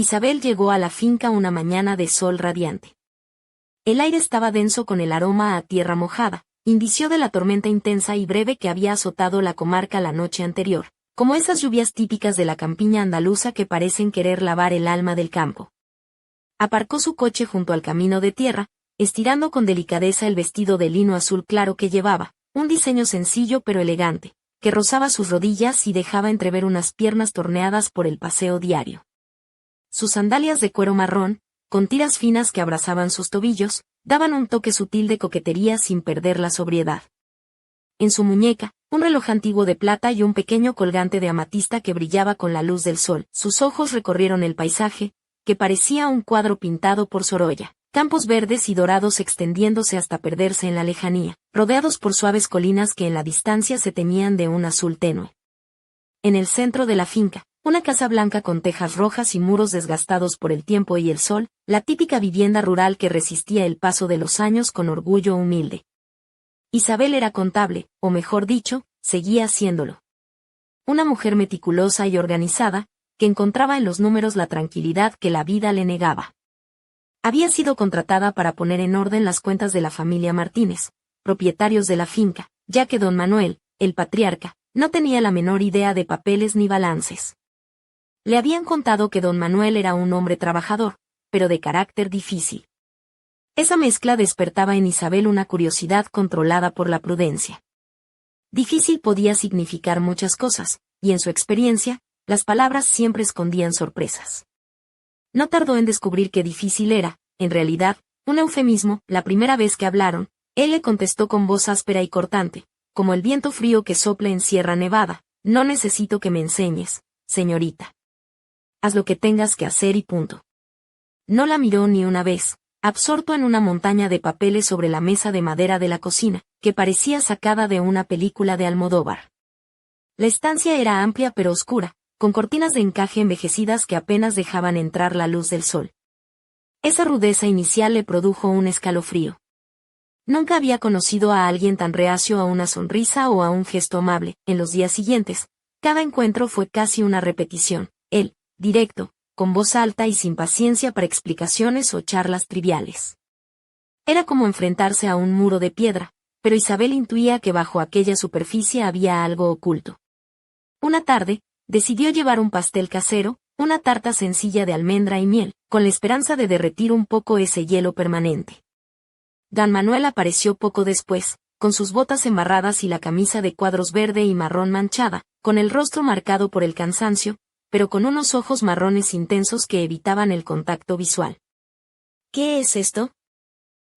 Isabel llegó a la finca una mañana de sol radiante. El aire estaba denso con el aroma a tierra mojada, indicio de la tormenta intensa y breve que había azotado la comarca la noche anterior, como esas lluvias típicas de la campiña andaluza que parecen querer lavar el alma del campo. Aparcó su coche junto al camino de tierra, estirando con delicadeza el vestido de lino azul claro que llevaba, un diseño sencillo pero elegante, que rozaba sus rodillas y dejaba entrever unas piernas torneadas por el paseo diario. Sus sandalias de cuero marrón, con tiras finas que abrazaban sus tobillos, daban un toque sutil de coquetería sin perder la sobriedad. En su muñeca, un reloj antiguo de plata y un pequeño colgante de amatista que brillaba con la luz del sol. Sus ojos recorrieron el paisaje, que parecía un cuadro pintado por Sorolla. Campos verdes y dorados extendiéndose hasta perderse en la lejanía, rodeados por suaves colinas que en la distancia se teñían de un azul tenue. En el centro de la finca, una casa blanca con tejas rojas y muros desgastados por el tiempo y el sol, la típica vivienda rural que resistía el paso de los años con orgullo humilde. Isabel era contable, o mejor dicho, seguía siéndolo. Una mujer meticulosa y organizada, que encontraba en los números la tranquilidad que la vida le negaba. Había sido contratada para poner en orden las cuentas de la familia Martínez, propietarios de la finca, ya que don Manuel, el patriarca, no tenía la menor idea de papeles ni balances. Le habían contado que don Manuel era un hombre trabajador, pero de carácter difícil. Esa mezcla despertaba en Isabel una curiosidad controlada por la prudencia. Difícil podía significar muchas cosas, y en su experiencia, las palabras siempre escondían sorpresas. No tardó en descubrir que difícil era, en realidad, un eufemismo. La primera vez que hablaron, él le contestó con voz áspera y cortante, como el viento frío que sopla en Sierra Nevada: no necesito que me enseñes, señorita. Haz lo que tengas que hacer y punto. No la miró ni una vez, absorto en una montaña de papeles sobre la mesa de madera de la cocina, que parecía sacada de una película de Almodóvar. La estancia era amplia pero oscura, con cortinas de encaje envejecidas que apenas dejaban entrar la luz del sol. Esa rudeza inicial le produjo un escalofrío. Nunca había conocido a alguien tan reacio a una sonrisa o a un gesto amable. En los días siguientes, cada encuentro fue casi una repetición. Él, directo, con voz alta y sin paciencia para explicaciones o charlas triviales. Era como enfrentarse a un muro de piedra, pero Isabel intuía que bajo aquella superficie había algo oculto. Una tarde, decidió llevar un pastel casero, una tarta sencilla de almendra y miel, con la esperanza de derretir un poco ese hielo permanente. Don Manuel apareció poco después, con sus botas embarradas y la camisa de cuadros verde y marrón manchada, con el rostro marcado por el cansancio, pero con unos ojos marrones intensos que evitaban el contacto visual. ¿Qué es esto?,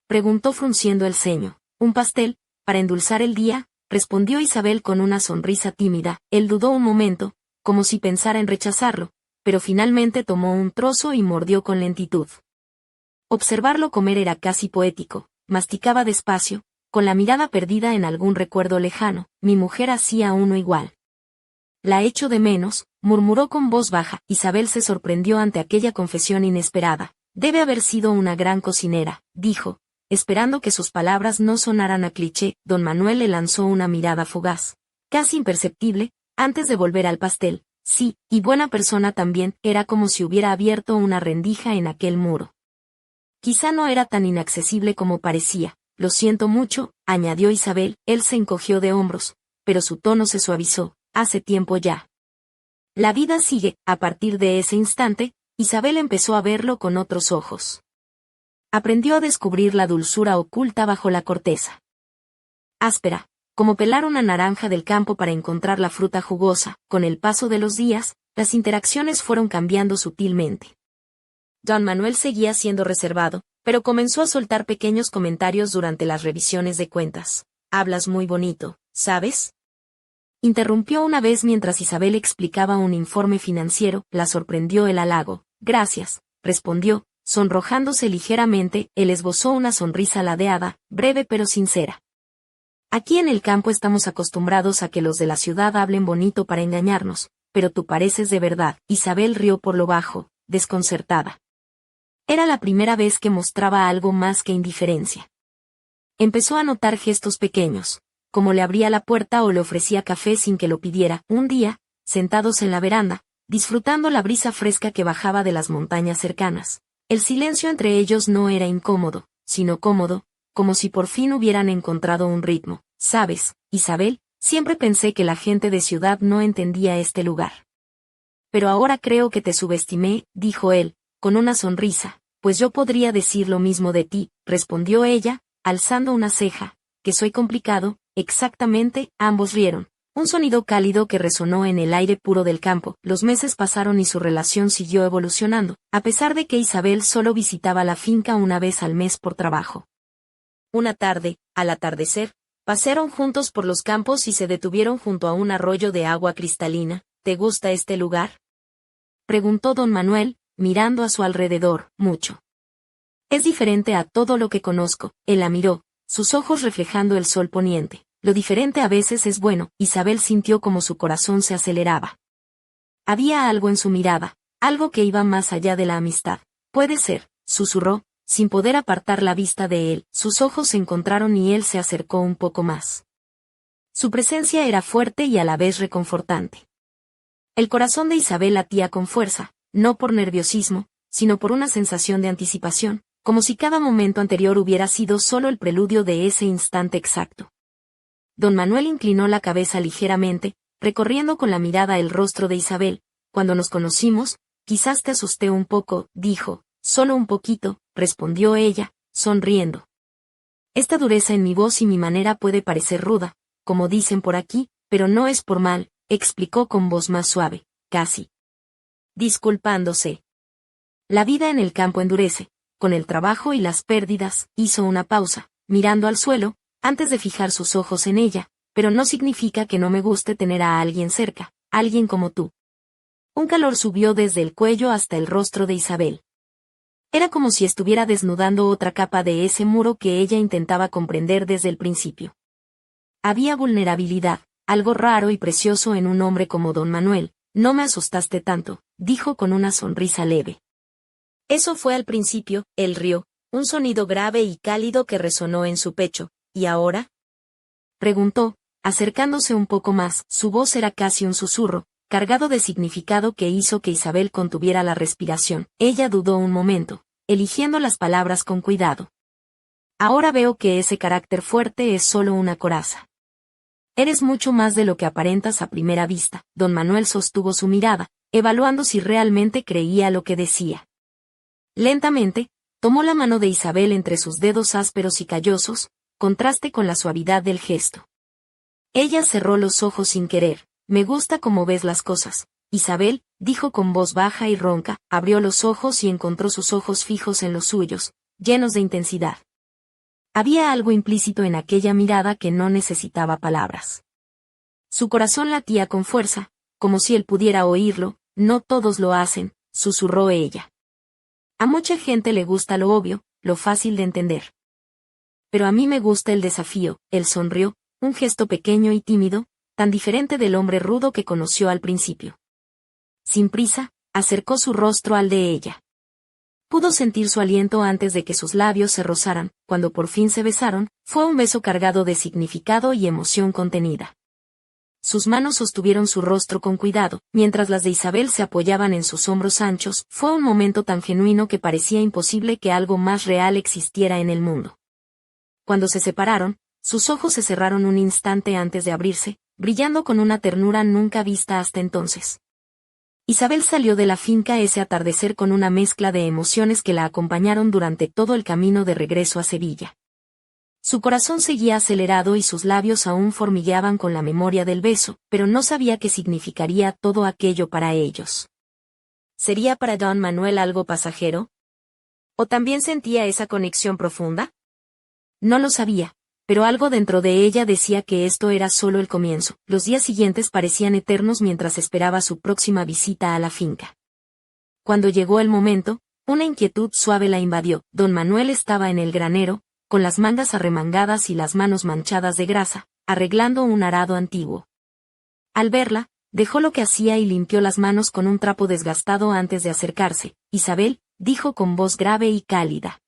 preguntó frunciendo el ceño. Un pastel, para endulzar el día, respondió Isabel con una sonrisa tímida. Él dudó un momento, como si pensara en rechazarlo, pero finalmente tomó un trozo y mordió con lentitud. Observarlo comer era casi poético. Masticaba despacio, con la mirada perdida en algún recuerdo lejano. Mi mujer hacía uno igual. La echo de menos, murmuró con voz baja. Isabel se sorprendió ante aquella confesión inesperada. Debe haber sido una gran cocinera, dijo, esperando que sus palabras no sonaran a cliché. Don Manuel le lanzó una mirada fugaz, casi imperceptible, antes de volver al pastel. Sí, y buena persona también. Era como si hubiera abierto una rendija en aquel muro. Quizá no era tan inaccesible como parecía. Lo siento mucho, añadió Isabel. Él se encogió de hombros, pero su tono se suavizó. Hace tiempo ya. La vida sigue. A partir de ese instante, Isabel empezó a verlo con otros ojos. Aprendió a descubrir la dulzura oculta bajo la corteza. Áspera, como pelar una naranja del campo para encontrar la fruta jugosa. Con el paso de los días, las interacciones fueron cambiando sutilmente. Don Manuel seguía siendo reservado, pero comenzó a soltar pequeños comentarios durante las revisiones de cuentas. Hablas muy bonito, ¿sabes?, interrumpió una vez mientras Isabel explicaba un informe financiero. La sorprendió el halago. Gracias, respondió, sonrojándose ligeramente. Él esbozó una sonrisa ladeada, breve pero sincera. Aquí en el campo estamos acostumbrados a que los de la ciudad hablen bonito para engañarnos, pero tú pareces de verdad. Isabel rió por lo bajo, desconcertada. Era la primera vez que mostraba algo más que indiferencia. Empezó a notar gestos pequeños, como le abría la puerta o le ofrecía café sin que lo pidiera. Un día, sentados en la veranda, disfrutando la brisa fresca que bajaba de las montañas cercanas. El silencio entre ellos no era incómodo, sino cómodo, como si por fin hubieran encontrado un ritmo. ¿Sabes, Isabel? Siempre pensé que la gente de ciudad no entendía este lugar. Pero ahora creo que te subestimé, dijo él, con una sonrisa, pues yo podría decir lo mismo de ti, respondió ella, alzando una ceja, que soy complicado, exactamente, ambos rieron. Un sonido cálido que resonó en el aire puro del campo. Los meses pasaron y su relación siguió evolucionando, a pesar de que Isabel solo visitaba la finca una vez al mes por trabajo. Una tarde, al atardecer, pasearon juntos por los campos y se detuvieron junto a un arroyo de agua cristalina. ¿Te gusta este lugar?, preguntó don Manuel, mirando a su alrededor. Mucho. Es diferente a todo lo que conozco. Él la miró, sus ojos reflejando el sol poniente. Lo diferente a veces es bueno. Isabel sintió como su corazón se aceleraba. Había algo en su mirada, algo que iba más allá de la amistad. Puede ser, susurró, sin poder apartar la vista de él. Sus ojos se encontraron y él se acercó un poco más. Su presencia era fuerte y a la vez reconfortante. El corazón de Isabel latía con fuerza, no por nerviosismo, sino por una sensación de anticipación, como si cada momento anterior hubiera sido solo el preludio de ese instante exacto. Don Manuel inclinó la cabeza ligeramente, recorriendo con la mirada el rostro de Isabel. Cuando nos conocimos, quizás te asusté un poco, dijo. Solo un poquito, respondió ella, sonriendo. Esta dureza en mi voz y mi manera puede parecer ruda, como dicen por aquí, pero no es por mal, explicó con voz más suave, casi disculpándose. La vida en el campo endurece, con el trabajo y las pérdidas. Hizo una pausa, mirando al suelo, antes de fijar sus ojos en ella, pero no significa que no me guste tener a alguien cerca, alguien como tú. Un calor subió desde el cuello hasta el rostro de Isabel. Era como si estuviera desnudando otra capa de ese muro que ella intentaba comprender desde el principio. Había vulnerabilidad, algo raro y precioso en un hombre como don Manuel. No me asustaste tanto, dijo con una sonrisa leve. Eso fue al principio. Él rió, un sonido grave y cálido que resonó en su pecho. ¿Y ahora?, preguntó, acercándose un poco más. Su voz era casi un susurro, cargado de significado que hizo que Isabel contuviera la respiración. Ella dudó un momento, eligiendo las palabras con cuidado. Ahora veo que ese carácter fuerte es solo una coraza. Eres mucho más de lo que aparentas a primera vista. Don Manuel sostuvo su mirada, evaluando si realmente creía lo que decía. Lentamente, tomó la mano de Isabel entre sus dedos ásperos y callosos, contraste con la suavidad del gesto. Ella cerró los ojos sin querer. Me gusta cómo ves las cosas, Isabel, dijo con voz baja y ronca. Abrió los ojos y encontró sus ojos fijos en los suyos, llenos de intensidad. Había algo implícito en aquella mirada que no necesitaba palabras. Su corazón latía con fuerza, como si él pudiera oírlo. No todos lo hacen, susurró ella. A mucha gente le gusta lo obvio, lo fácil de entender. Pero a mí me gusta el desafío. Él sonrió, un gesto pequeño y tímido, tan diferente del hombre rudo que conoció al principio. Sin prisa, acercó su rostro al de ella. Pudo sentir su aliento antes de que sus labios se rozaran. Cuando por fin se besaron, fue un beso cargado de significado y emoción contenida. Sus manos sostuvieron su rostro con cuidado, mientras las de Isabel se apoyaban en sus hombros anchos. Fue un momento tan genuino que parecía imposible que algo más real existiera en el mundo. Cuando se separaron, sus ojos se cerraron un instante antes de abrirse, brillando con una ternura nunca vista hasta entonces. Isabel salió de la finca ese atardecer con una mezcla de emociones que la acompañaron durante todo el camino de regreso a Sevilla. Su corazón seguía acelerado y sus labios aún formigueaban con la memoria del beso, pero no sabía qué significaría todo aquello para ellos. ¿Sería para don Manuel algo pasajero? ¿O también sentía esa conexión profunda? No lo sabía, pero algo dentro de ella decía que esto era solo el comienzo. Los días siguientes parecían eternos mientras esperaba su próxima visita a la finca. Cuando llegó el momento, una inquietud suave la invadió. Don Manuel estaba en el granero, con las mangas arremangadas y las manos manchadas de grasa, arreglando un arado antiguo. Al verla, dejó lo que hacía y limpió las manos con un trapo desgastado antes de acercarse. Isabel, dijo con voz grave y cálida.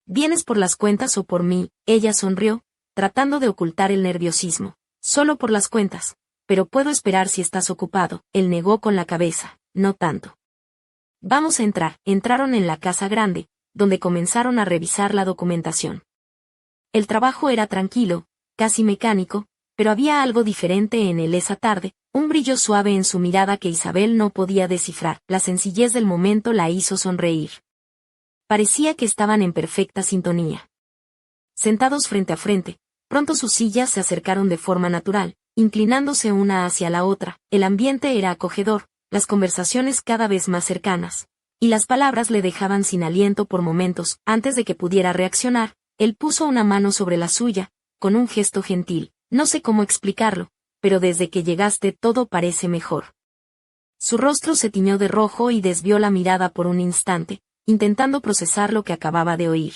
¿Vienes por las cuentas o por mí? Ella sonrió, tratando de ocultar el nerviosismo. Solo por las cuentas. pero puedo esperar si estás ocupado. Él negó con la cabeza, no tanto. Vamos a entrar. Entraron en la casa grande, donde comenzaron a revisar la documentación. El trabajo era tranquilo, casi mecánico, pero había algo diferente en él esa tarde, un brillo suave en su mirada que Isabel no podía descifrar. La sencillez del momento la hizo sonreír. Parecía que estaban en perfecta sintonía. Sentados frente a frente, pronto sus sillas se acercaron de forma natural, inclinándose una hacia la otra. El ambiente era acogedor, las conversaciones cada vez más cercanas, y las palabras le dejaban sin aliento por momentos. Antes de que pudiera reaccionar, él puso una mano sobre la suya, con un gesto gentil. No sé cómo explicarlo, pero desde que llegaste todo parece mejor. Su rostro se tiñó de rojo y desvió la mirada por un instante, intentando procesar lo que acababa de oír.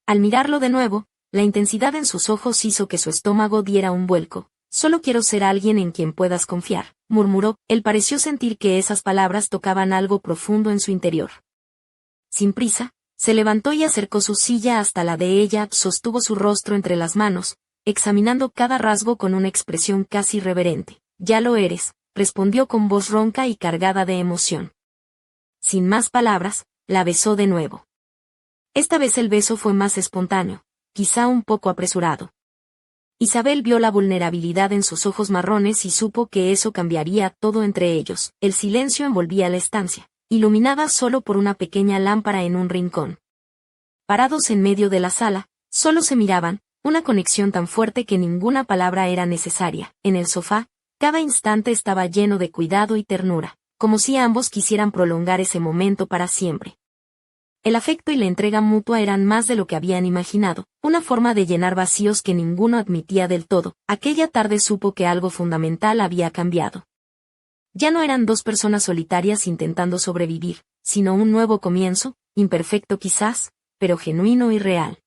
Al mirarlo de nuevo, la intensidad en sus ojos hizo que su estómago diera un vuelco. Solo quiero ser alguien en quien puedas confiar, murmuró. Él pareció sentir que esas palabras tocaban algo profundo en su interior. Sin prisa, se levantó y acercó su silla hasta la de ella, sostuvo su rostro entre las manos, examinando cada rasgo con una expresión casi reverente. Ya lo eres, respondió con voz ronca y cargada de emoción. Sin más palabras, la besó de nuevo. Esta vez el beso fue más espontáneo, quizá un poco apresurado. Isabel vio la vulnerabilidad en sus ojos marrones y supo que eso cambiaría todo entre ellos. El silencio envolvía la estancia, iluminada solo por una pequeña lámpara en un rincón. Parados en medio de la sala, solo se miraban, una conexión tan fuerte que ninguna palabra era necesaria. En el sofá, cada instante estaba lleno de cuidado y ternura, como si ambos quisieran prolongar ese momento para siempre. El afecto y la entrega mutua eran más de lo que habían imaginado, una forma de llenar vacíos que ninguno admitía del todo. Aquella tarde supo que algo fundamental había cambiado. Ya no eran dos personas solitarias intentando sobrevivir, sino un nuevo comienzo, imperfecto quizás, pero genuino y real.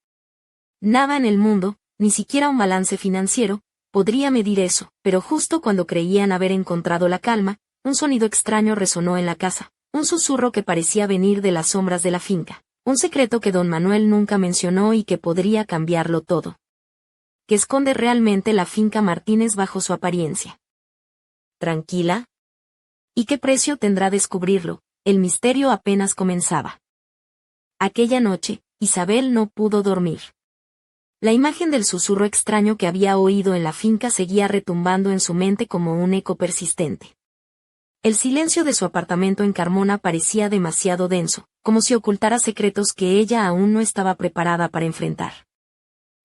Nada en el mundo, ni siquiera un balance financiero, podría medir eso, pero justo cuando creían haber encontrado la calma, un sonido extraño resonó en la casa. Un susurro que parecía venir de las sombras de la finca, un secreto que don Manuel nunca mencionó y que podría cambiarlo todo. ¿Qué esconde realmente la finca Martínez bajo su apariencia? ¿Tranquila? ¿Y qué precio tendrá descubrirlo? El misterio apenas comenzaba. Aquella noche, Isabel no pudo dormir. La imagen del susurro extraño que había oído en la finca seguía retumbando en su mente como un eco persistente. El silencio de su apartamento en Carmona parecía demasiado denso, como si ocultara secretos que ella aún no estaba preparada para enfrentar.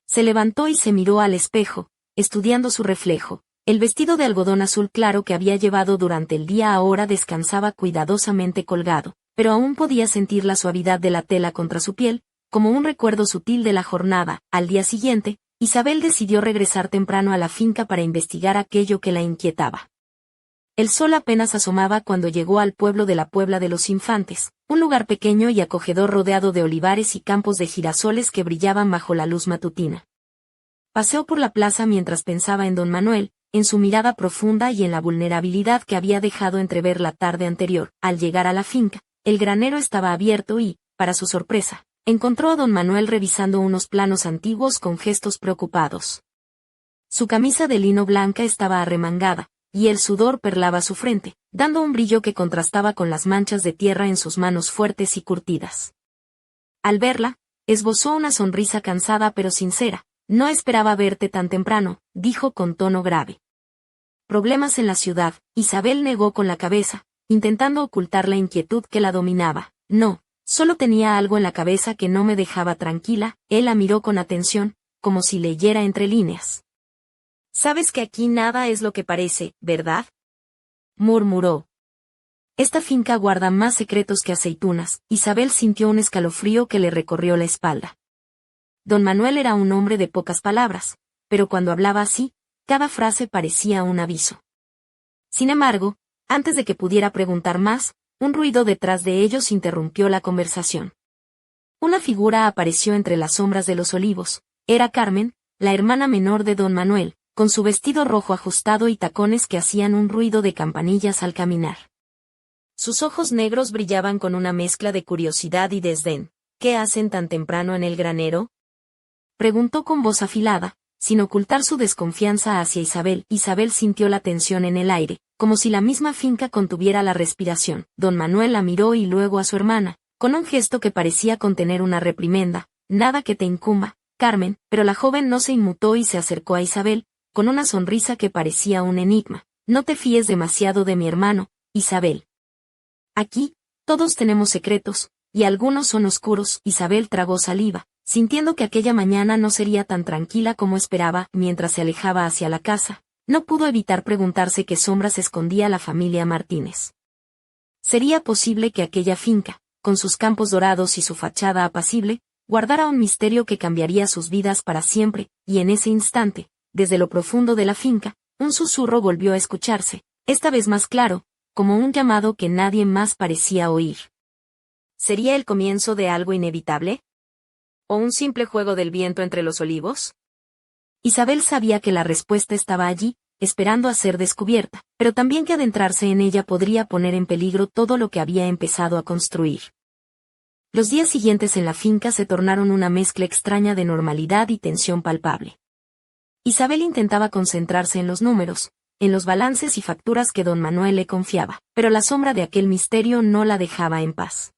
Se levantó y se miró al espejo, estudiando su reflejo. El vestido de algodón azul claro que había llevado durante el día ahora descansaba cuidadosamente colgado, pero aún podía sentir la suavidad de la tela contra su piel, como un recuerdo sutil de la jornada. Al día siguiente, Isabel decidió regresar temprano a la finca para investigar aquello que la inquietaba. El sol apenas asomaba cuando llegó al pueblo de la Puebla de los Infantes, un lugar pequeño y acogedor rodeado de olivares y campos de girasoles que brillaban bajo la luz matutina. Paseó por la plaza mientras pensaba en don Manuel, en su mirada profunda y en la vulnerabilidad que había dejado entrever la tarde anterior. Al llegar a la finca, el granero estaba abierto y, para su sorpresa, encontró a don Manuel revisando unos planos antiguos con gestos preocupados. Su camisa de lino blanca estaba arremangada, y el sudor perlaba su frente, dando un brillo que contrastaba con las manchas de tierra en sus manos fuertes y curtidas. Al verla, esbozó una sonrisa cansada pero sincera. No esperaba verte tan temprano, dijo con tono grave. Problemas en la ciudad. Isabel negó con la cabeza, intentando ocultar la inquietud que la dominaba. No, solo tenía algo en la cabeza que no me dejaba tranquila. Él la miró con atención, como si leyera entre líneas. Sabes que aquí nada es lo que parece, ¿verdad? Murmuró. Esta finca guarda más secretos que aceitunas. Isabel sintió un escalofrío que le recorrió la espalda. Don Manuel era un hombre de pocas palabras, pero cuando hablaba así, cada frase parecía un aviso. Sin embargo, antes de que pudiera preguntar más, un ruido detrás de ellos interrumpió la conversación. Una figura apareció entre las sombras de los olivos. Era Carmen, la hermana menor de don Manuel, con su vestido rojo ajustado y tacones que hacían un ruido de campanillas al caminar. Sus ojos negros brillaban con una mezcla de curiosidad y desdén. ¿Qué hacen tan temprano en el granero?, preguntó con voz afilada, sin ocultar su desconfianza hacia Isabel. Isabel sintió la tensión en el aire, como si la misma finca contuviera la respiración. Don Manuel la miró y luego a su hermana, con un gesto que parecía contener una reprimenda. Nada que te incumba, Carmen, pero la joven no se inmutó y se acercó a Isabel, con una sonrisa que parecía un enigma. No te fíes demasiado de mi hermano, Isabel. Aquí, todos tenemos secretos, y algunos son oscuros. Isabel tragó saliva, sintiendo que aquella mañana no sería tan tranquila como esperaba. Mientras se alejaba hacia la casa, no pudo evitar preguntarse qué sombras escondía la familia Martínez. ¿Sería posible que aquella finca, con sus campos dorados y su fachada apacible, guardara un misterio que cambiaría sus vidas para siempre? Y en ese instante, desde lo profundo de la finca, un susurro volvió a escucharse, esta vez más claro, como un llamado que nadie más parecía oír. ¿Sería el comienzo de algo inevitable? ¿O un simple juego del viento entre los olivos? Isabel sabía que la respuesta estaba allí, esperando a ser descubierta, pero también que adentrarse en ella podría poner en peligro todo lo que había empezado a construir. Los días siguientes en la finca se tornaron una mezcla extraña de normalidad y tensión palpable. Isabel intentaba concentrarse en los números, en los balances y facturas que don Manuel le confiaba, pero la sombra de aquel misterio no la dejaba en paz.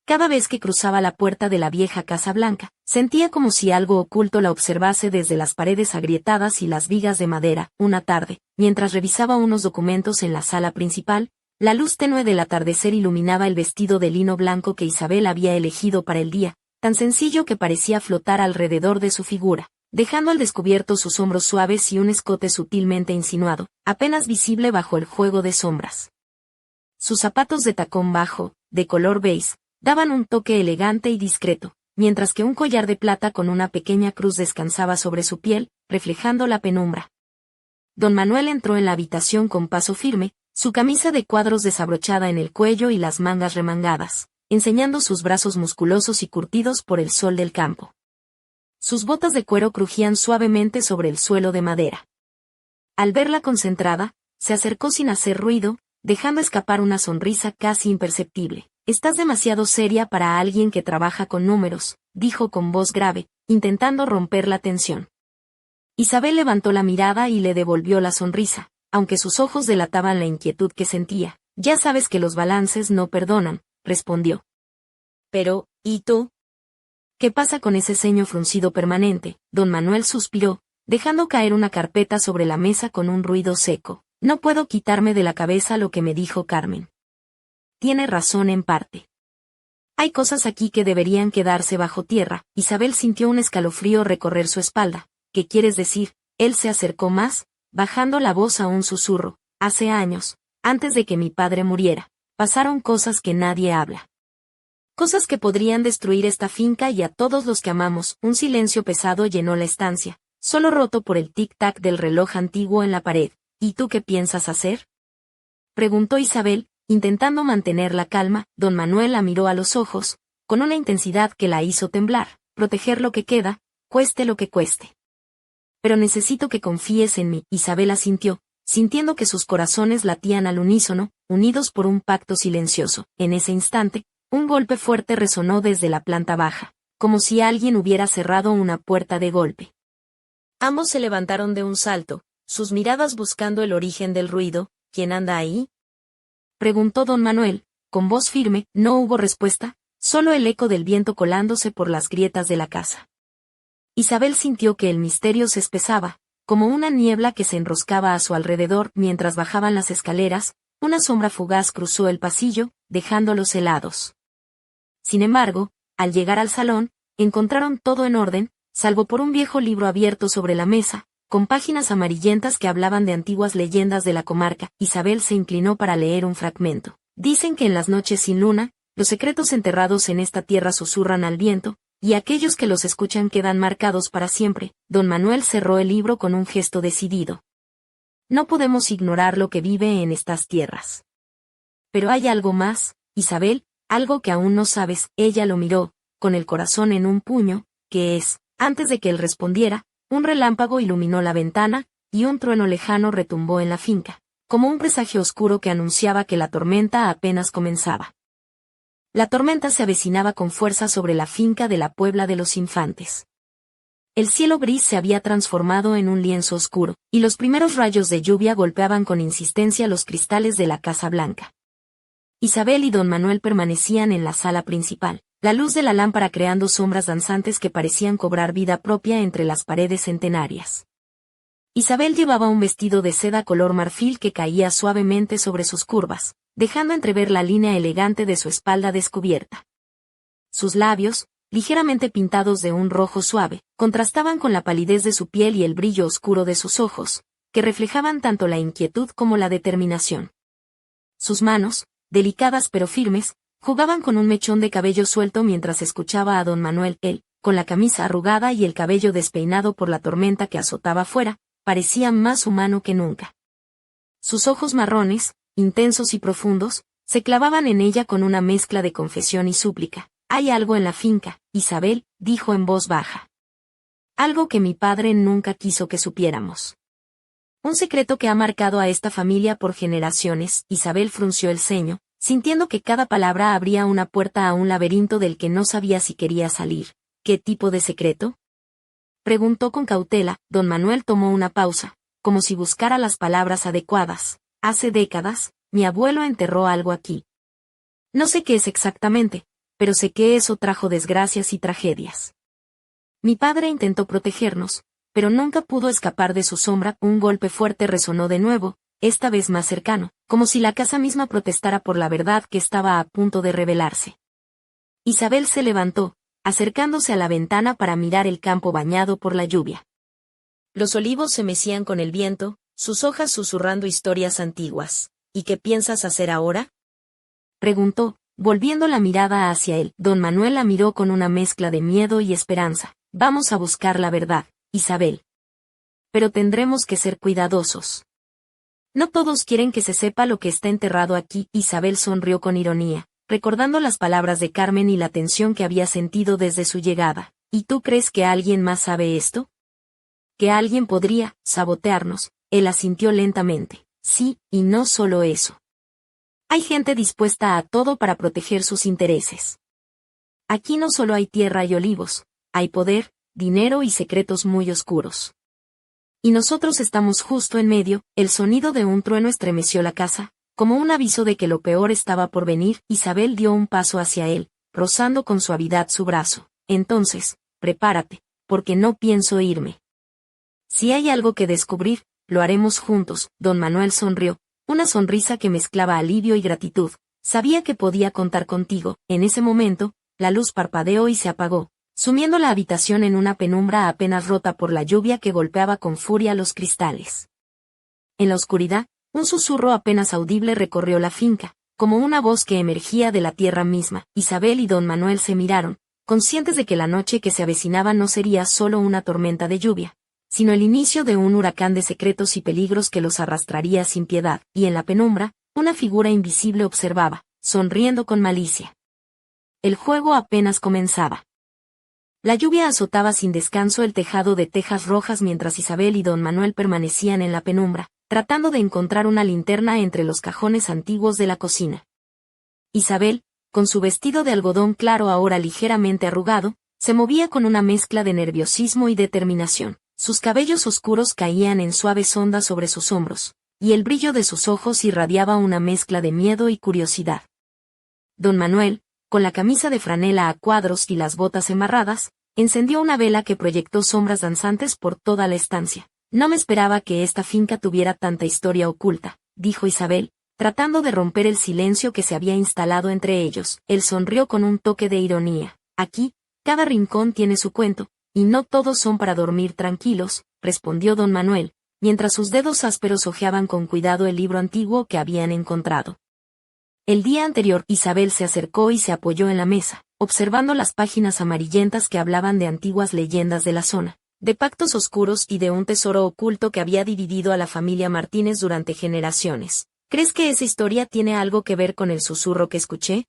Cada vez que cruzaba la puerta de la vieja Casa Blanca, sentía como si algo oculto la observase desde las paredes agrietadas y las vigas de madera. Una tarde, mientras revisaba unos documentos en la sala principal, la luz tenue del atardecer iluminaba el vestido de lino blanco que Isabel había elegido para el día, tan sencillo que parecía flotar alrededor de su figura, dejando al descubierto sus hombros suaves y un escote sutilmente insinuado, apenas visible bajo el juego de sombras. Sus zapatos de tacón bajo, de color beige, daban un toque elegante y discreto, mientras que un collar de plata con una pequeña cruz descansaba sobre su piel, reflejando la penumbra. Don Manuel entró en la habitación con paso firme, su camisa de cuadros desabrochada en el cuello y las mangas remangadas, enseñando sus brazos musculosos y curtidos por el sol del campo. Sus botas de cuero crujían suavemente sobre el suelo de madera. Al verla concentrada, se acercó sin hacer ruido, dejando escapar una sonrisa casi imperceptible. «Estás demasiado seria para alguien que trabaja con números», dijo con voz grave, intentando romper la tensión. Isabel levantó la mirada y le devolvió la sonrisa, aunque sus ojos delataban la inquietud que sentía. «Ya sabes que los balances no perdonan», respondió. «Pero, ¿y tú? ¿Qué pasa con ese ceño fruncido permanente?». Don Manuel suspiró, dejando caer una carpeta sobre la mesa con un ruido seco. «No puedo quitarme de la cabeza lo que me dijo Carmen. Tiene razón en parte. Hay cosas aquí que deberían quedarse bajo tierra». Isabel sintió un escalofrío recorrer su espalda. «¿Qué quieres decir?». Él se acercó más, bajando la voz a un susurro. «Hace años, antes de que mi padre muriera, pasaron cosas que nadie habla. Cosas que podrían destruir esta finca y a todos los que amamos». Un silencio pesado llenó la estancia, solo roto por el tic-tac del reloj antiguo en la pared. «¿Y tú qué piensas hacer?», preguntó Isabel, intentando mantener la calma. Don Manuel la miró a los ojos, con una intensidad que la hizo temblar. «Proteger lo que queda, cueste lo que cueste. Pero necesito que confíes en mí». Isabel asintió, sintiendo que sus corazones latían al unísono, unidos por un pacto silencioso. En ese instante, un golpe fuerte resonó desde la planta baja, como si alguien hubiera cerrado una puerta de golpe. Ambos se levantaron de un salto, sus miradas buscando el origen del ruido. «¿Quién anda ahí?», preguntó don Manuel, con voz firme. No hubo respuesta, solo el eco del viento colándose por las grietas de la casa. Isabel sintió que el misterio se espesaba, como una niebla que se enroscaba a su alrededor. Mientras bajaban las escaleras, una sombra fugaz cruzó el pasillo, dejándolos helados. Sin embargo, al llegar al salón, encontraron todo en orden, salvo por un viejo libro abierto sobre la mesa, con páginas amarillentas que hablaban de antiguas leyendas de la comarca. Isabel se inclinó para leer un fragmento. «Dicen que en las noches sin luna, los secretos enterrados en esta tierra susurran al viento, y aquellos que los escuchan quedan marcados para siempre». Don Manuel cerró el libro con un gesto decidido. «No podemos ignorar lo que vive en estas tierras. Pero hay algo más, Isabel, algo que aún no sabes». Ella lo miró, con el corazón en un puño. «¿Qué es?». Antes de que él respondiera, un relámpago iluminó la ventana, y un trueno lejano retumbó en la finca, como un presagio oscuro que anunciaba que la tormenta apenas comenzaba. La tormenta se avecinaba con fuerza sobre la finca de la Puebla de los Infantes. El cielo gris se había transformado en un lienzo oscuro, y los primeros rayos de lluvia golpeaban con insistencia los cristales de la Casa Blanca. Isabel y don Manuel permanecían en la sala principal, la luz de la lámpara creando sombras danzantes que parecían cobrar vida propia entre las paredes centenarias. Isabel llevaba un vestido de seda color marfil que caía suavemente sobre sus curvas, dejando entrever la línea elegante de su espalda descubierta. Sus labios, ligeramente pintados de un rojo suave, contrastaban con la palidez de su piel y el brillo oscuro de sus ojos, que reflejaban tanto la inquietud como la determinación. Sus manos, delicadas pero firmes, jugaban con un mechón de cabello suelto mientras escuchaba a don Manuel. Él, con la camisa arrugada y el cabello despeinado por la tormenta que azotaba afuera, parecía más humano que nunca. Sus ojos marrones, intensos y profundos, se clavaban en ella con una mezcla de confesión y súplica. «Hay algo en la finca, Isabel», dijo en voz baja. «Algo que mi padre nunca quiso que supiéramos. Un secreto que ha marcado a esta familia por generaciones». Isabel frunció el ceño, sintiendo que cada palabra abría una puerta a un laberinto del que no sabía si quería salir. «¿Qué tipo de secreto?», preguntó con cautela. Don Manuel tomó una pausa, como si buscara las palabras adecuadas. «Hace décadas, mi abuelo enterró algo aquí. No sé qué es exactamente, pero sé que eso trajo desgracias y tragedias. Mi padre intentó protegernos, pero nunca pudo escapar de su sombra». Un golpe fuerte resonó de nuevo, esta vez más cercano, como si la casa misma protestara por la verdad que estaba a punto de revelarse. Isabel se levantó, acercándose a la ventana para mirar el campo bañado por la lluvia. Los olivos se mecían con el viento, sus hojas susurrando historias antiguas. «¿Y qué piensas hacer ahora?», preguntó, volviendo la mirada hacia él. Don Manuel la miró con una mezcla de miedo y esperanza. «Vamos a buscar la verdad, Isabel. Pero tendremos que ser cuidadosos. No todos quieren que se sepa lo que está enterrado aquí». Isabel sonrió con ironía, recordando las palabras de Carmen y la tensión que había sentido desde su llegada. «¿Y tú crees que alguien más sabe esto?». «Que alguien podría sabotearnos», él asintió lentamente. «Sí, y no solo eso. Hay gente dispuesta a todo para proteger sus intereses. Aquí no solo hay tierra y olivos, hay poder, dinero y secretos muy oscuros. Y nosotros estamos justo en medio». El sonido de un trueno estremeció la casa, como un aviso de que lo peor estaba por venir. Isabel dio un paso hacia él, rozando con suavidad su brazo. «Entonces, prepárate, porque no pienso irme. Si hay algo que descubrir, lo haremos juntos». Don Manuel sonrió, una sonrisa que mezclaba alivio y gratitud. «Sabía que podía contar contigo». En ese momento, la luz parpadeó y se apagó, sumiendo la habitación en una penumbra apenas rota por la lluvia que golpeaba con furia los cristales. En la oscuridad, un susurro apenas audible recorrió la finca, como una voz que emergía de la tierra misma. Isabel y don Manuel se miraron, conscientes de que la noche que se avecinaba no sería solo una tormenta de lluvia, sino el inicio de un huracán de secretos y peligros que los arrastraría sin piedad. Y en la penumbra, una figura invisible observaba, sonriendo con malicia. El juego apenas comenzaba. La lluvia azotaba sin descanso el tejado de tejas rojas mientras Isabel y don Manuel permanecían en la penumbra, tratando de encontrar una linterna entre los cajones antiguos de la cocina. Isabel, con su vestido de algodón claro ahora ligeramente arrugado, se movía con una mezcla de nerviosismo y determinación. Sus cabellos oscuros caían en suaves ondas sobre sus hombros, y el brillo de sus ojos irradiaba una mezcla de miedo y curiosidad. Don Manuel, con la camisa de franela a cuadros y las botas embarradas, encendió una vela que proyectó sombras danzantes por toda la estancia. «No me esperaba que esta finca tuviera tanta historia oculta», dijo Isabel, tratando de romper el silencio que se había instalado entre ellos. Él sonrió con un toque de ironía. «Aquí, cada rincón tiene su cuento, y no todos son para dormir tranquilos», respondió don Manuel, mientras sus dedos ásperos hojeaban con cuidado el libro antiguo que habían encontrado. El día anterior, Isabel se acercó y se apoyó en la mesa, observando las páginas amarillentas que hablaban de antiguas leyendas de la zona, de pactos oscuros y de un tesoro oculto que había dividido a la familia Martínez durante generaciones. «¿Crees que esa historia tiene algo que ver con el susurro que escuché?»,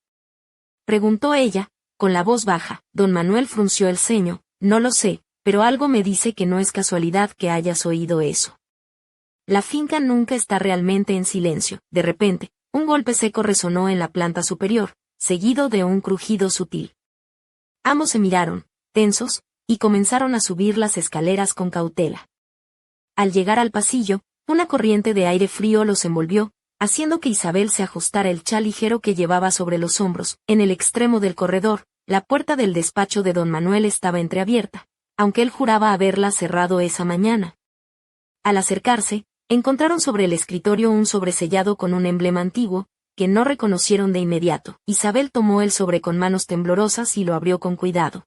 preguntó ella, con la voz baja. Don Manuel frunció el ceño. «No lo sé, pero algo me dice que no es casualidad que hayas oído eso. La finca nunca está realmente en silencio». De repente, un golpe seco resonó en la planta superior, seguido de un crujido sutil. Ambos se miraron, tensos, y comenzaron a subir las escaleras con cautela. Al llegar al pasillo, una corriente de aire frío los envolvió, haciendo que Isabel se ajustara el chal ligero que llevaba sobre los hombros. En el extremo del corredor, la puerta del despacho de don Manuel estaba entreabierta, aunque él juraba haberla cerrado esa mañana. Al acercarse, encontraron sobre el escritorio un sobresellado con un emblema antiguo, que no reconocieron de inmediato. Isabel tomó el sobre con manos temblorosas y lo abrió con cuidado.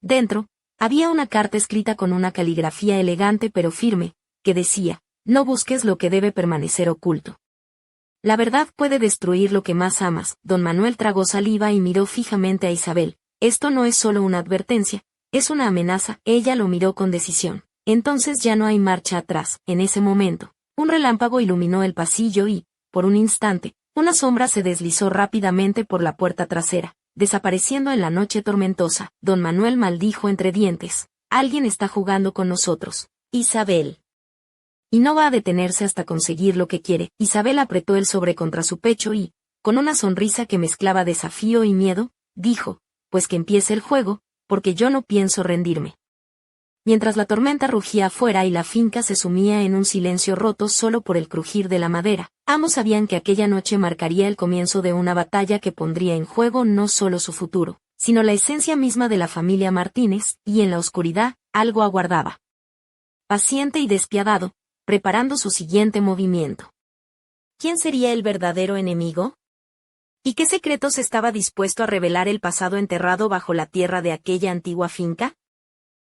Dentro, había una carta escrita con una caligrafía elegante pero firme, que decía: no busques lo que debe permanecer oculto. La verdad puede destruir lo que más amas. Don Manuel tragó saliva y miró fijamente a Isabel. Esto no es solo una advertencia, es una amenaza. Ella lo miró con decisión. Entonces ya no hay marcha atrás. En ese momento, un relámpago iluminó el pasillo y, por un instante, una sombra se deslizó rápidamente por la puerta trasera, desapareciendo en la noche tormentosa. Don Manuel maldijo entre dientes: alguien está jugando con nosotros, Isabel. Y no va a detenerse hasta conseguir lo que quiere. Isabel apretó el sobre contra su pecho y, con una sonrisa que mezclaba desafío y miedo, dijo: pues que empiece el juego, porque yo no pienso rendirme. Mientras la tormenta rugía afuera y la finca se sumía en un silencio roto solo por el crujir de la madera, ambos sabían que aquella noche marcaría el comienzo de una batalla que pondría en juego no solo su futuro, sino la esencia misma de la familia Martínez, y en la oscuridad, algo aguardaba. Paciente y despiadado, preparando su siguiente movimiento. ¿Quién sería el verdadero enemigo? ¿Y qué secretos estaba dispuesto a revelar el pasado enterrado bajo la tierra de aquella antigua finca?